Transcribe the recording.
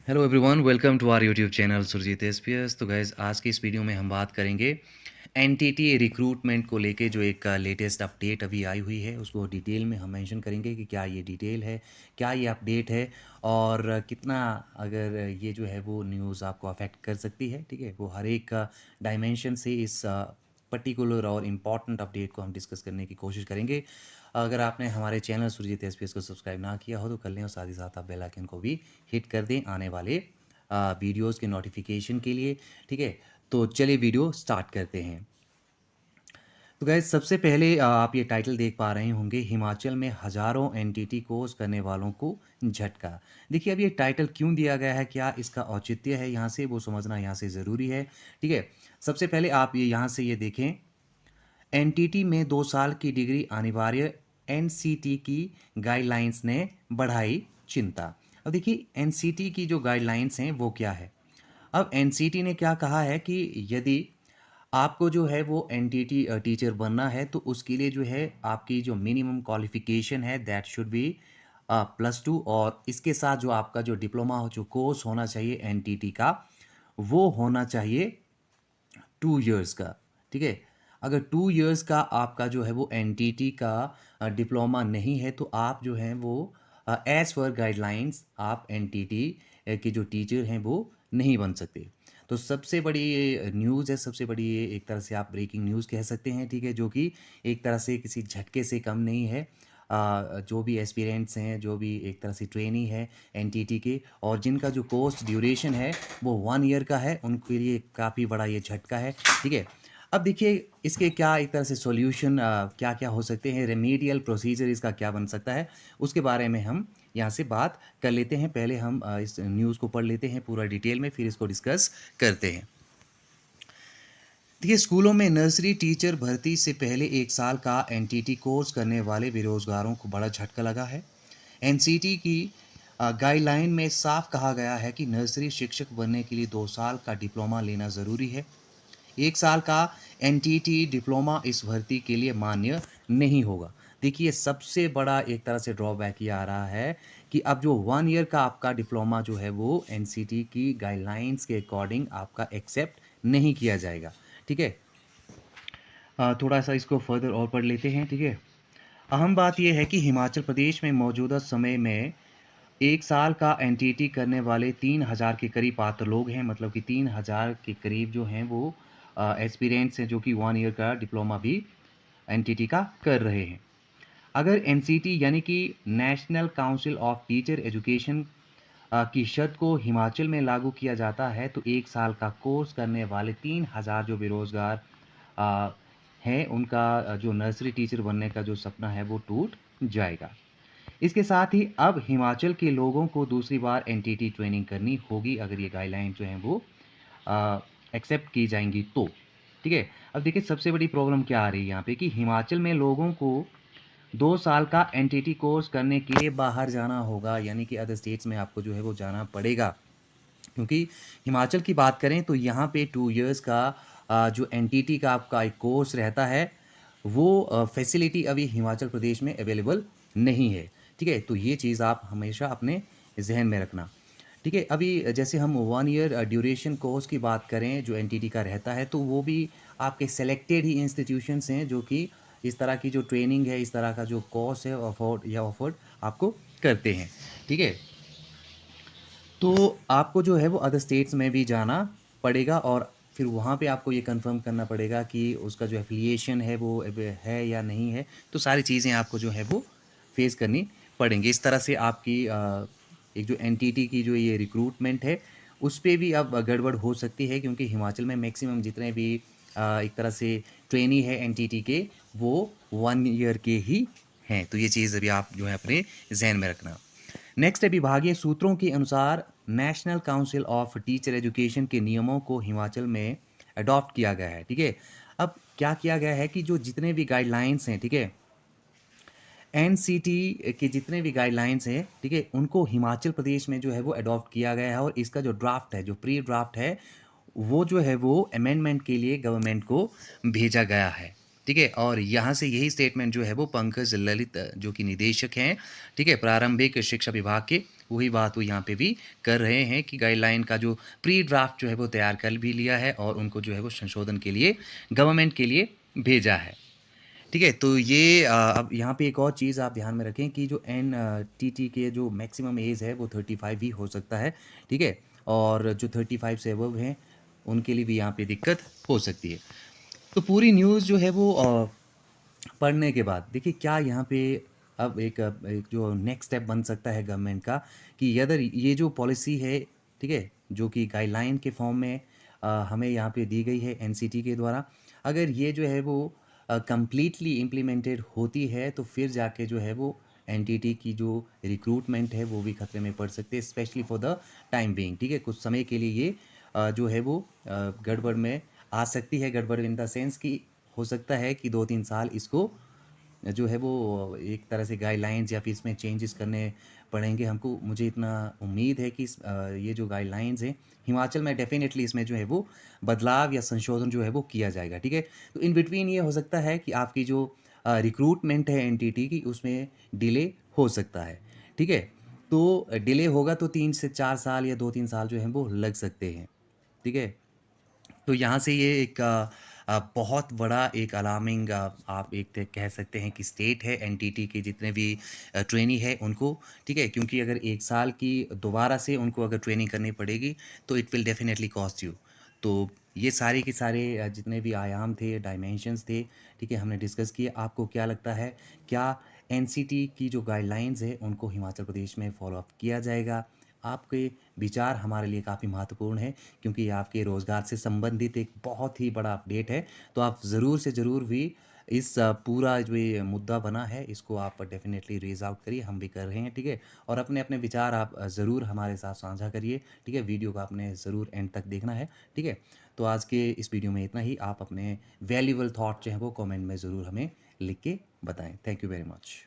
Hello everyone, welcome to our YouTube channel Surjit SPS. तो guys, आज की इस वीडियो में हम बात करेंगे एनटीटी रिक्रूटमेंट को लेके जो एक लेटेस्ट अपडेट अभी आई हुई है, उसको डिटेल में हम मेंशन करेंगे कि क्या ये डिटेल है, क्या ये अपडेट है और कितना अगर ये जो है वो न्यूज़ आपको अफेक्ट कर सकती है। ठीक है, वो हर एक डायमेंशन से इस पर्टिकुलर और इम्पॉर्टेंट अपडेट को हम डिस्कस करने की कोशिश करेंगे। अगर आपने हमारे चैनल सुरजीत एसपीएस को सब्सक्राइब ना किया हो तो कर लें और साथ ही साथ आप बेल आइकन को भी हिट कर दें आने वाले वीडियोस के नोटिफिकेशन के लिए। ठीक है, तो चलिए वीडियो स्टार्ट करते हैं। तो गैस, सबसे पहले आप ये टाइटल देख पा रहे होंगे, हिमाचल में हजारों एनटीटी कोर्स करने वालों को झटका। देखिए, अब ये टाइटल क्यों दिया गया है, क्या इसका औचित्य है यहाँ से, वो समझना यहाँ से ज़रूरी है। ठीक है, सबसे पहले आप ये यहाँ से ये देखें, एनटीटी में 2 साल की डिग्री अनिवार्य, एनसीटी की गाइडलाइंस ने बढ़ाई चिंता। अब देखिए, एनसीटी की जो गाइडलाइंस हैं वो क्या है। अब एनसीटी ने क्या कहा है कि यदि आपको जो है वो एनटीटी टीचर बनना है तो उसके लिए जो है आपकी जो मिनिमम क्वालिफिकेशन है दैट शुड बी +2, और इसके साथ जो आपका जो डिप्लोमा जो कोर्स होना चाहिए एनटीटी का, वो होना चाहिए 2 इयर्स का। ठीक है, अगर 2 इयर्स का आपका जो है वो एनटीटी का डिप्लोमा नहीं है तो आप जो हैं वो एज़ पर गाइडलाइंस आप एनटीटी के जो टीचर हैं वो नहीं बन सकते। तो सबसे बड़ी ये न्यूज़ है, सबसे बड़ी ये एक तरह से आप ब्रेकिंग न्यूज़ कह सकते हैं। ठीक है, जो कि एक तरह से किसी झटके से कम नहीं है। जो भी एस्पिरेंट्स हैं, जो भी एक तरह से ट्रेनी है एनटीटी के, और जिनका जो कोर्स ड्यूरेशन है वो 1 ईयर का है, उनके लिए काफ़ी बड़ा ये झटका है। ठीक है, अब देखिए इसके क्या एक तरह से सॉल्यूशन क्या क्या हो सकते हैं, रेमेडियल प्रोसीजर इसका क्या बन सकता है, उसके बारे में हम यहाँ से बात कर लेते हैं। पहले हम इस न्यूज़ को पढ़ लेते हैं पूरा डिटेल में, फिर इसको डिस्कस करते हैं। देखिए, स्कूलों में नर्सरी टीचर भर्ती से पहले 1 साल का एनटीटी कोर्स करने वाले बेरोजगारों को बड़ा झटका लगा है। एनसीटी की गाइडलाइन में साफ कहा गया है कि नर्सरी शिक्षक बनने के लिए 2 साल का डिप्लोमा लेना ज़रूरी है। 1 साल का एनटीटी डिप्लोमा इस भर्ती के लिए मान्य नहीं होगा। देखिए, सबसे बड़ा एक तरह से ड्रॉबैक ये आ रहा है कि अब जो 1 ईयर का आपका डिप्लोमा जो है वो एनसीटी की गाइडलाइंस के अकॉर्डिंग आपका एक्सेप्ट नहीं किया जाएगा। ठीक है, थोड़ा सा इसको फर्दर और पढ़ लेते हैं। ठीक है, अहम बात यह है कि हिमाचल प्रदेश में मौजूदा समय में 1 साल का एनटीटी करने वाले 3,000 के करीब पात्र लोग हैं, मतलब कि 3,000 के करीब जो हैं वो एस्पिरेंट्स हैं जो कि 1 ईयर का डिप्लोमा भी एनटीटी का कर रहे हैं। अगर एनसीटी यानी कि national council of teacher education की शर्त को हिमाचल में लागू किया जाता है तो 1 साल का कोर्स करने वाले 3,000 जो बेरोजगार अ, हैं, उनका जो नर्सरी टीचर बनने का जो सपना है वो टूट जाएगा। इसके साथ ही अब हिमाचल के लोगों को दूसरी बार एनटीटी ट्रेनिंग करनी होगी अगर ये गाइडलाइन जो हैं वो एक्सेप्ट की जाएंगी तो। ठीक है, अब देखिए सबसे बड़ी प्रॉब्लम क्या आ रही है यहाँ पे कि हिमाचल में लोगों को 2 साल का एनटीटी कोर्स करने के लिए बाहर जाना होगा, यानी कि अदर स्टेट्स में आपको जो है वो जाना पड़ेगा। क्योंकि हिमाचल की बात करें तो यहाँ पे 2 इयर्स का जो एनटीटी का आपका एक कोर्स रहता है वो फैसिलिटी अभी हिमाचल प्रदेश में अवेलेबल नहीं है। ठीक है, तो ये चीज़ आप हमेशा अपने जहन में रखना। ठीक है, अभी जैसे हम 1 ईयर ड्यूरेशन कोर्स की बात करें जो एनटीटी का रहता है तो वो भी आपके सेलेक्टेड ही इंस्टीट्यूशंस हैं जो कि इस तरह की जो ट्रेनिंग है, इस तरह का जो कोर्स है ऑफर्ड आपको करते हैं। ठीक है, तो आपको जो है वो अदर स्टेट्स में भी जाना पड़ेगा और फिर वहाँ पे आपको ये कंफर्म करना पड़ेगा कि उसका जो एफिलिएशन है वो है या नहीं है। तो सारी चीज़ें आपको जो है वो फेस करनी पड़ेंगी। इस तरह से आपकी एक जो एनटीटी की जो ये रिक्रूटमेंट है उस पे भी अब गड़बड़ हो सकती है, क्योंकि हिमाचल में मैक्सिमम जितने भी एक तरह से ट्रेनी है एनटीटी के वो 1 ईयर के ही हैं। तो ये चीज़ अभी आप जो है अपने जहन में रखना। नेक्स्ट है, विभागीय सूत्रों के अनुसार national council of teacher education के नियमों को हिमाचल में अडॉप्ट किया गया है। ठीक है, अब क्या किया गया है कि जो जितने भी गाइडलाइंस हैं, ठीक है, एनसीटी के जितने भी गाइडलाइंस हैं, ठीक है, उनको हिमाचल प्रदेश में जो है वो अडॉप्ट किया गया है और इसका जो ड्राफ्ट है, जो प्री ड्राफ्ट है, वो जो है वो अमेंडमेंट के लिए गवर्नमेंट को भेजा गया है। ठीक है? और यहाँ से यही स्टेटमेंट जो है वो पंकज ललित जो कि निदेशक हैं, ठीक है? प्रारंभिक शिक्षा विभाग के, वही बात वो यहाँ पे भी कर रहे हैं कि गाइडलाइन का जो प्री ड्राफ्ट जो है वो तैयार कर भी लिया है और उनको जो है वो संशोधन के लिए गवर्नमेंट के लिए भेजा है। ठीक है? तो ये अब यहाँ पे एक और चीज़ आप ध्यान में रखें कि जो टीटी के जो मैक्सिमम एज है वो 35 ही हो सकता है, ठीक है? और जो 35 से अबव हैं, उनके लिए भी यहाँ पे दिक्कत हो सकती है। तो पूरी न्यूज़ जो है वो पढ़ने के बाद देखिए क्या यहाँ पे अब एक जो नेक्स्ट स्टेप बन सकता है गवर्नमेंट का कि अगर ये जो पॉलिसी है, ठीक है? जो कि गाइडलाइन के फॉर्म में हमें यहाँ पे दी गई है एनसीटी के द्वारा, अगर ये जो है वो कंप्लीटली इम्प्लीमेंटेड होती है तो फिर जाके जो है वो एनटीटी की जो रिक्रूटमेंट है वो भी खतरे में पड़ सकते हैं, specially for the time being, ठीक है? कुछ समय के लिए ये जो है वो गड़बड़ में आ सकती है। गड़बड़ इन द सेंस कि हो सकता है कि 2-3 साल इसको जो है वो एक तरह से गाइडलाइंस या फिर इसमें चेंजेस करने पड़ेंगे हमको। मुझे इतना उम्मीद है कि ये जो गाइडलाइंस हैं हिमाचल में डेफ़िनेटली इसमें जो है वो बदलाव या संशोधन जो है वो किया जाएगा, ठीक है? तो इन बिटवीन ये हो सकता है कि आपकी जो रिक्रूटमेंट है एनटीटी की उसमें डिले हो सकता है, ठीक है? तो डिले होगा तो 3 से 4 साल या 2-3 साल जो हैं वो लग सकते हैं, ठीक है? तो यहाँ से ये एक बहुत बड़ा एक अलार्मिंग आप एक कह सकते हैं कि स्टेट है एनटीटी के जितने भी ट्रेनी है उनको, ठीक है? क्योंकि अगर 1 साल की दोबारा से उनको अगर ट्रेनिंग करनी पड़ेगी तो it will definitely cost you. तो ये सारे के सारे जितने भी आयाम थे, डायमेंशंस थे, ठीक है? हमने डिस्कस किए। आपको क्या लगता है, क्या एनसीटी की जो गाइडलाइंस है उनको हिमाचल प्रदेश में फॉलो अप किया जाएगा? आपके विचार हमारे लिए काफ़ी महत्वपूर्ण है क्योंकि ये आपके रोज़गार से संबंधित एक बहुत ही बड़ा अपडेट है। तो आप ज़रूर से ज़रूर भी इस पूरा जो ये मुद्दा बना है इसको आप डेफ़िनेटली रेज़ आउट करिए, हम भी कर रहे हैं, ठीक है? और अपने-अपने विचार आप ज़रूर हमारे साथ साझा करिए, ठीक है? वीडियो को आपने ज़रूर एंड तक देखना है, ठीक है? तो आज के इस वीडियो में इतना ही। आप अपने वैल्यूएबल थॉट जो हैं वो कमेंट में ज़रूर हमें लिख के बताएँ। Thank you very much.